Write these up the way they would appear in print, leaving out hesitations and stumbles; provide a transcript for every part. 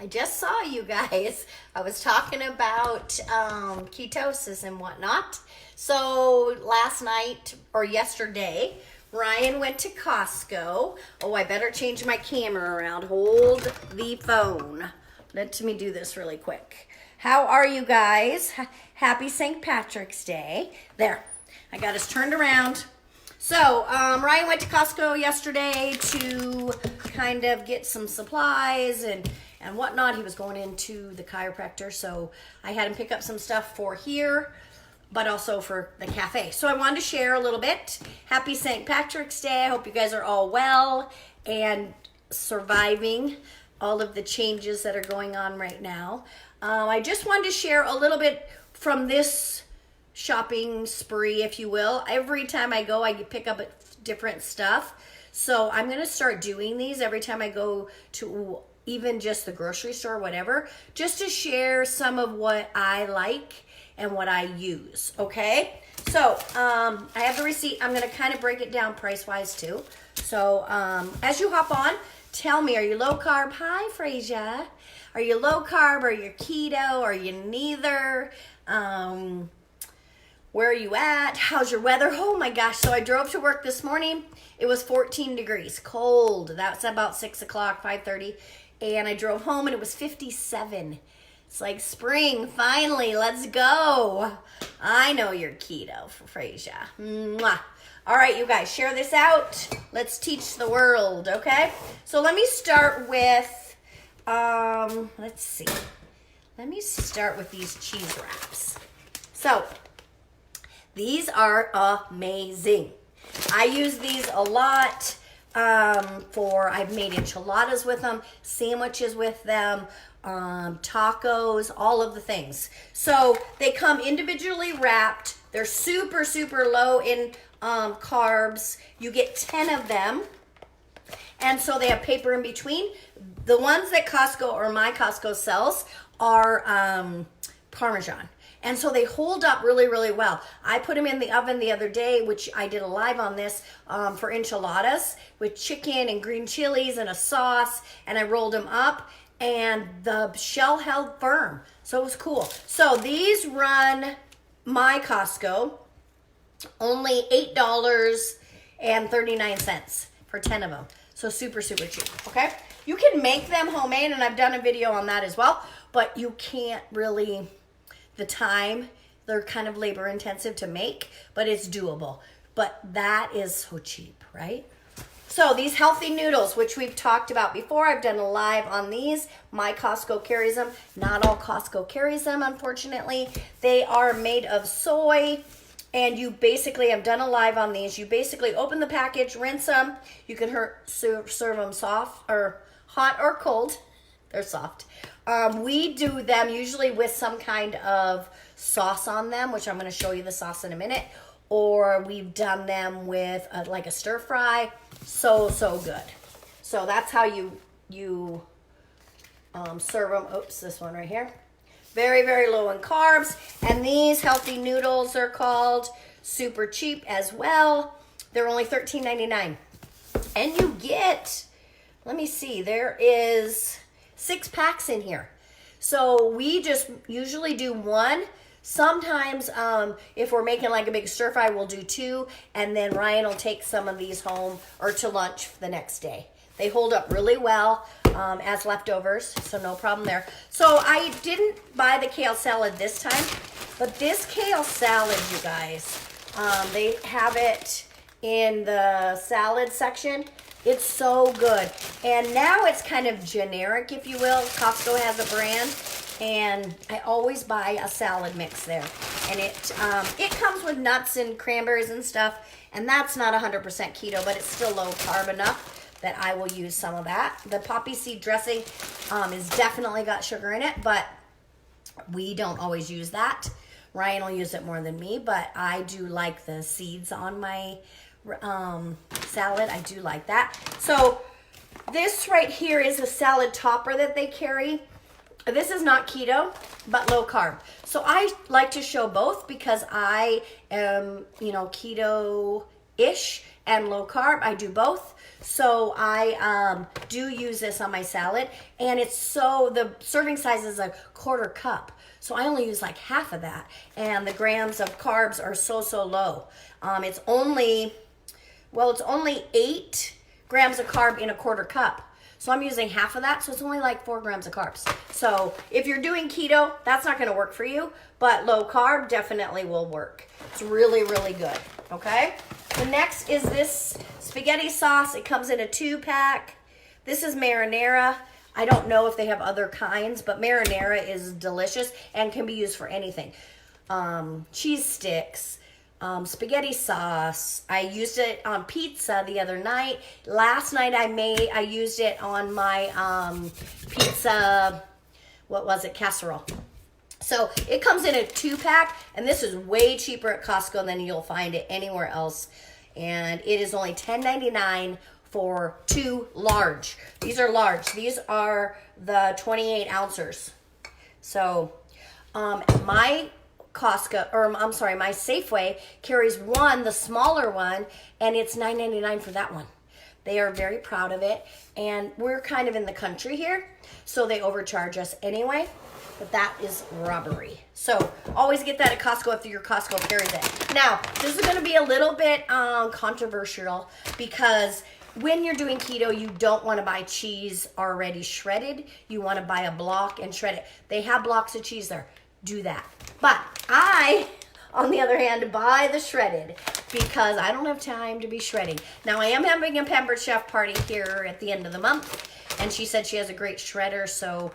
I just saw you guys. I was talking about ketosis and whatnot. So last night or yesterday, Ryan went to Costco. Oh, I better change my camera around. Hold the phone. Let me do this really quick. How are you guys? Happy St. Patrick's Day. There, I got us turned around. So Ryan went to Costco yesterday to kind of get some supplies and whatnot. He was going into the chiropractor, so I had him pick up some stuff for here, but also for the cafe. So I wanted to share a little bit. Happy St. Patrick's Day. I hope you guys are all well and surviving all of the changes that are going on right now. I just wanted to share a little bit from this shopping spree, if you will. Every time I go, I pick up different stuff. So I'm going to start doing these every time I go to even just the grocery store, whatever, just to share some of what I like and what I use, okay? So I have the receipt. I'm going to kind of break it down price-wise too. So as you hop on, tell me, are you low carb? Hi, Frasier. Are you low carb? Are you keto? Are you neither? Where are you at? How's your weather? Oh my gosh. So I drove to work this morning. It was 14 degrees, cold. That's about 6 o'clock, 5:30. And I drove home and it was 57. It's like spring, finally, let's go. I know you're keto, Frasier. Mwah. All right, you guys, share this out. Let's teach the world, okay? So let me start with, let's see. Let me start with these cheese wraps. So these are amazing. I use these a lot. I've made enchiladas with them, sandwiches with them, tacos, all of the things. So they come individually wrapped. They're super, super low in carbs. You get 10 of them. And so they have paper in between. The ones that Costco or my Costco sells are Parmesan. And so they hold up really, really well. I put them in the oven the other day, which I did a live on this for enchiladas with chicken and green chilies and a sauce. And I rolled them up and the shell held firm. So it was cool. So these run my Costco only $8.39 for 10 of them. So super, super cheap, okay? You can make them homemade, and I've done a video on that as well, but you can't really, the time, they're kind of labor intensive to make, but it's doable. But that is so cheap, right? So these healthy noodles, which we've talked about before, I've done a live on these. My Costco carries them. Not all Costco carries them, unfortunately. They are made of soy. And you basically, I've done a live on these. You basically open the package, rinse them. You can serve them soft or hot or cold. They're soft. We do them usually with some kind of sauce on them, which I'm going to show you the sauce in a minute. Or we've done them with like a stir fry. So, so good. So that's how you serve them. Oops, this one right here. Very, very low in carbs. And these healthy noodles are called super cheap as well. They're only $13.99. And you get, let me see, there is 6 packs in here. So we just usually do one. Sometimes if we're making like a big stir fry, we'll do 2. And then Ryan will take some of these home or to lunch the next day. They hold up really well as leftovers, so no problem there. So I didn't buy the kale salad this time, but this kale salad, you guys, they have it in the salad section. It's so good. And now it's kind of generic, if you will. Costco has a brand, and I always buy a salad mix there. And it comes with nuts and cranberries and stuff, and that's not 100% keto, but it's still low carb enough that I will use some of that. The poppy seed dressing is definitely got sugar in it, but we don't always use that. Ryan will use it more than me, but I do like the seeds on my salad. I do like that. So this right here is a salad topper that they carry. This is not keto, but low carb. So I like to show both because I am, keto-ish and low carb. I do both. So I do use this on my salad, and the serving size is a quarter cup. So I only use like half of that, and the grams of carbs are so low. It's only 8 grams of carb in a quarter cup. So I'm using half of that, so it's only like 4 grams of carbs. So if you're doing keto, that's not gonna work for you, but low carb definitely will work. It's really, really good, okay? The next is this spaghetti sauce. It comes in a 2-pack. This is marinara. I don't know if they have other kinds, but marinara is delicious and can be used for anything. Cheese sticks, spaghetti sauce. I used it on pizza the other night. Last night I used it on my pizza, what was it, casserole. So it comes in a 2-pack, and this is way cheaper at Costco than you'll find it anywhere else. And it is only $10.99 for 2 large. These are large. These are the 28 ounces. So my Costco, or I'm sorry, my Safeway carries one, the smaller one, and it's $9.99 for that one. They are very proud of it, and we're kind of in the country here, so they overcharge us anyway, but that is robbery. So always get that at Costco if your Costco carries it. Now, this is going to be a little bit controversial, because when you're doing keto, you don't want to buy cheese already shredded. You want to buy a block and shred it. They have blocks of cheese there. Do that. But I, on the other hand, buy the shredded because I don't have time to be shredding. Now, I am having a Pampered Chef party here at the end of the month, and she said she has a great shredder, so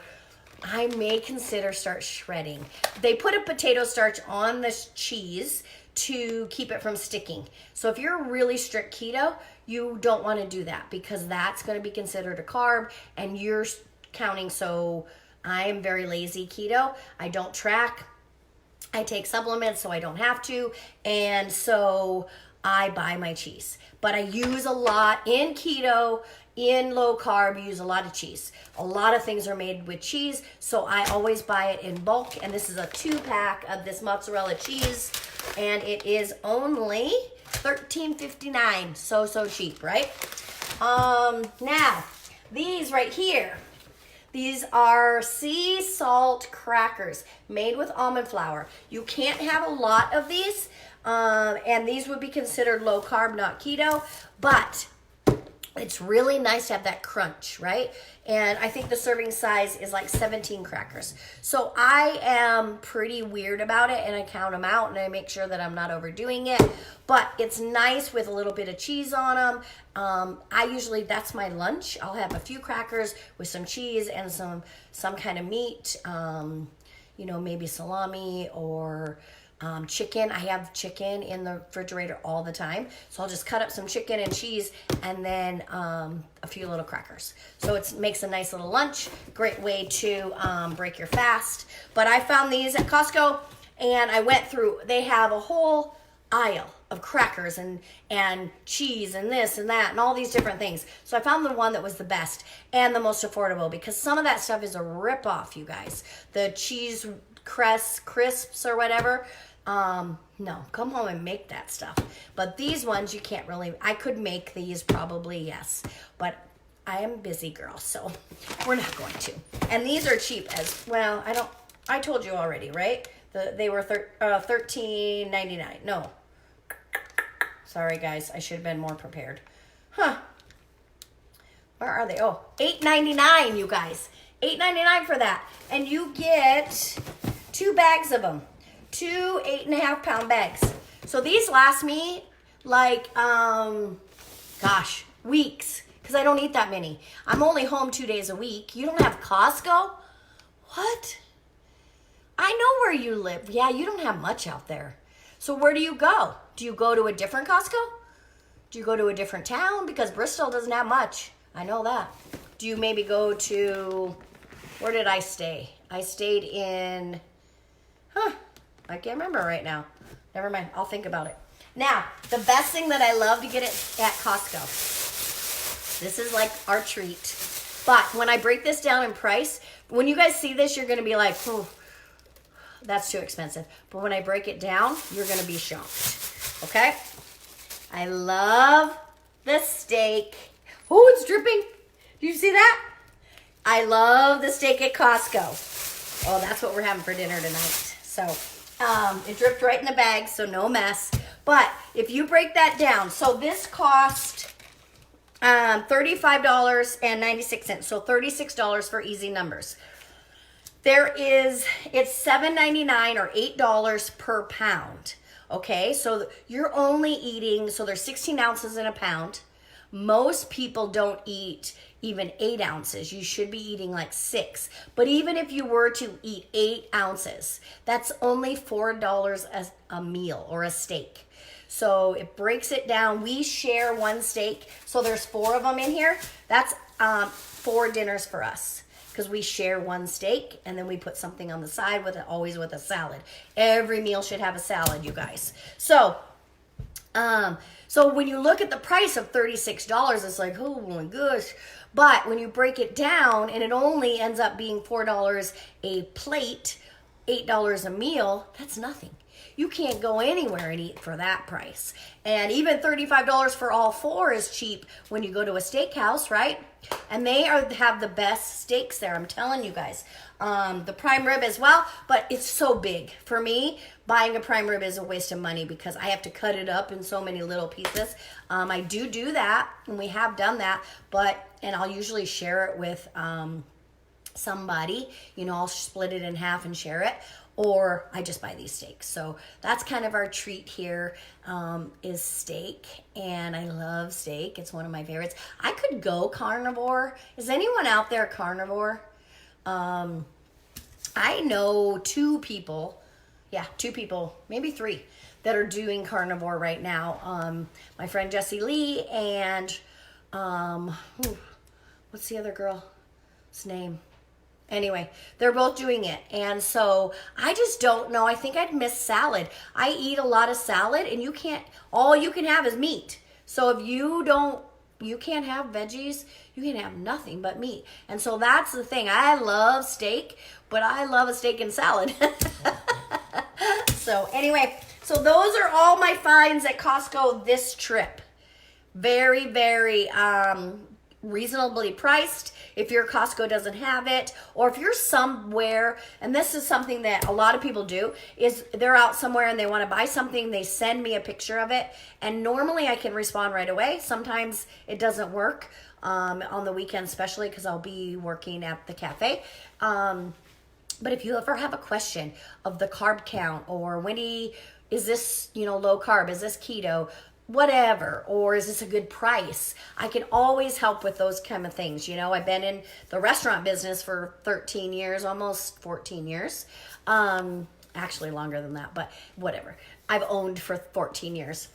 I may consider start shredding. They put a potato starch on this cheese to keep it from sticking. So if you're really strict keto, you don't want to do that because that's going to be considered a carb and you're counting. So I am very lazy keto. I don't track. I take supplements so I don't have to. And so I buy my cheese. But I use a lot in keto, in low carb, use a lot of cheese. A lot of things are made with cheese, so I always buy it in bulk. And this is a 2-pack of this mozzarella cheese, and it is only $13.59. So cheap, right? Now, these right here, these are sea salt crackers made with almond flour. You can't have a lot of these, and these would be considered low carb, not keto, but it's really nice to have that crunch, right? And I think the serving size is like 17 crackers. So I am pretty weird about it, and I count them out, and I make sure that I'm not overdoing it. But it's nice with a little bit of cheese on them. That's my lunch. I'll have a few crackers with some cheese and some kind of meat, maybe salami or chicken. I have chicken in the refrigerator all the time. So I'll just cut up some chicken and cheese and then a few little crackers. So it makes a nice little lunch. Great way to break your fast. But I found these at Costco, and I went through. They have a whole aisle of crackers and cheese and this and that and all these different things. So I found the one that was the best and the most affordable, because some of that stuff is a rip-off, you guys. The cheese crisps or whatever. No, come home and make that stuff. But these ones you can't really. I could make these probably, yes, but I am a busy girl, so we're not going to. And these are cheap as well. I told you already, right? They were $13.99. No, sorry guys, I should have been more prepared. Huh? Where are they? Oh, $8.99, you guys. $8.99 for that, and you get 2 bags of them. 2 8.5-pound bags. So these last me like, weeks, because I don't eat that many. I'm only home 2 days a week. You don't have Costco? What? I know where you live. Yeah, you don't have much out there. So where do you go? Do you go to a different Costco? Do you go to a different town? Because Bristol doesn't have much. I know that. Do you maybe go to, where did I stay? I stayed in, I can't remember right now. Never mind. I'll think about it. Now, the best thing that I love to get at Costco. This is like our treat. But when I break this down in price, when you guys see this, you're going to be like, oh, that's too expensive. But when I break it down, you're going to be shocked. Okay? I love the steak Oh, it's dripping. Do you see that? I love the steak at Costco. Oh, that's what we're having for dinner tonight. So it dripped right in the bag, so no mess. But if you break that down, so this cost $35.96, so $36 for easy numbers. It's $7.99 or $8 per pound. Okay, so you're only eating, so there's 16 ounces in a pound. Most people don't eat even 8 ounces. You should be eating like 6. But even if you were to eat 8 ounces, that's only $4 a meal or a steak. So it breaks it down. We share one steak. So there's 4 of them in here. That's 4 dinners for us because we share one steak and then we put something on the side with it, always with a salad. Every meal should have a salad, you guys. So when you look at the price of $36, it's like, oh my gosh. But when you break it down and it only ends up being $4 a plate, $8 a meal, that's nothing. You can't go anywhere and eat for that price. And even $35 for all 4 is cheap when you go to a steakhouse, right? And they have the best steaks there, I'm telling you guys. The prime rib as well, but it's so big. For me, buying a prime rib is a waste of money because I have to cut it up in so many little pieces. I do that, and we have done that, and I'll usually share it with somebody. You know, I'll split it in half and share it. Or I just buy these steaks. So that's kind of our treat here, is steak. And I love steak. It's one of my favorites. I could go carnivore. Is anyone out there carnivore? I know 2 people, maybe 3, that are doing carnivore right now. My friend Jessie Lee and what's the other girl's name? Anyway, they're both doing it. And so I just don't know. I think I'd miss salad. I eat a lot of salad and all you can have is meat. So if you can't have veggies, you can have nothing but meat. And so that's the thing. I love steak, but I love a steak and salad. So anyway, so those are all my finds at Costco this trip. Very, very reasonably priced. If your Costco doesn't have it, or if you're somewhere, and this is something that a lot of people do, is they're out somewhere and they want to buy something, they send me a picture of it, and normally I can respond right away. Sometimes it doesn't work on the weekend, especially because I'll be working at the cafe. But if you ever have a question of the carb count, or Wendy, is this low carb, is this keto, whatever, or is this a good price? I can always help with those kind of things. I've been in the restaurant business for 13 years, almost 14 years. Actually longer than that, but whatever. I've owned for 14 years.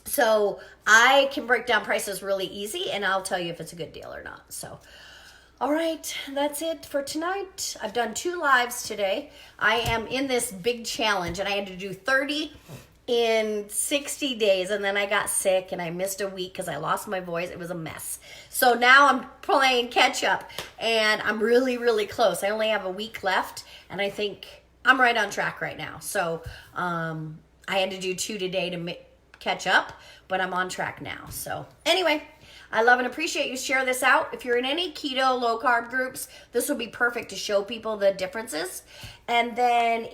So I can break down prices really easy, and I'll tell you if it's a good deal or not. So, all right, that's it for tonight. I've done 2 lives today. I am in this big challenge, and I had to do 30 in 60 days, and then I got sick and I missed a week because I lost my voice. It was a mess. So now I'm playing catch up, and I'm really, really close. I only have a week left, and I think I'm right on track right now. So I had to do 2 today to catch up, but I'm on track now. So anyway, I love and appreciate you. Share this out. If you're in any keto, low carb groups, this will be perfect to show people the differences. And then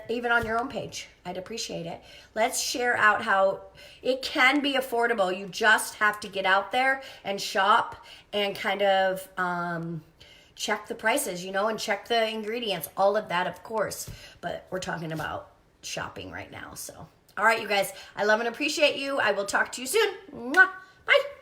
even on your own page, I'd appreciate it. Let's share out how it can be affordable. You just have to get out there and shop and kind of check the prices, and check the ingredients, all of that, of course. But we're talking about shopping right now. So, all right, you guys, I love and appreciate you. I will talk to you soon. Mwah. Bye.